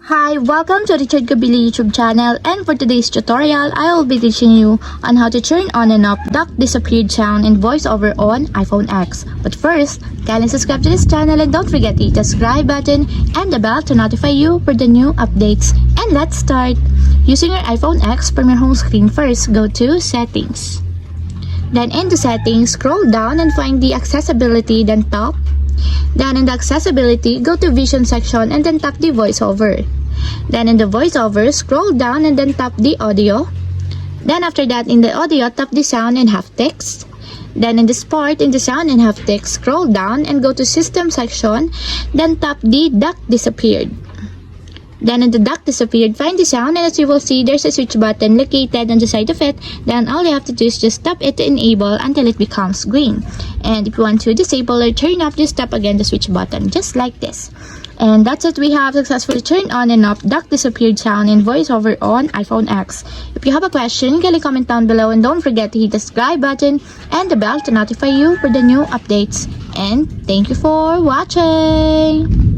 Hi, welcome to Richard Gabili YouTube channel, and for today's tutorial, I will be teaching you on how to turn on and off duck disappeared sound in voiceover on iPhone X. But first, kindly subscribe to this channel and don't forget to hit the subscribe button and the bell to notify you for the new updates. And let's start. Using your iPhone X from your home screen, first go to Settings. Then into Settings, scroll down and find the Accessibility, then tap. Then in the Accessibility, go to Vision section and then tap the voiceover. Then in the voiceover, scroll down and then tap the audio. Then after that, in the audio, tap the sound and have text. Then in this part, in the sound and have text, scroll down and go to System section, then tap the duck disappeared. Then in the duck disappeared, find the sound, and as you will see, there's a switch button located on the side of it. Then all you have to do is just tap it to enable until it becomes green. And if you want to disable or turn off, just tap again the switch button, just like this. And that's it, we have successfully turned on and off duck disappeared sound in voiceover on iPhone X. If you have a question, kindly comment down below, and don't forget to hit the subscribe button and the bell to notify you for the new updates. And thank you for watching!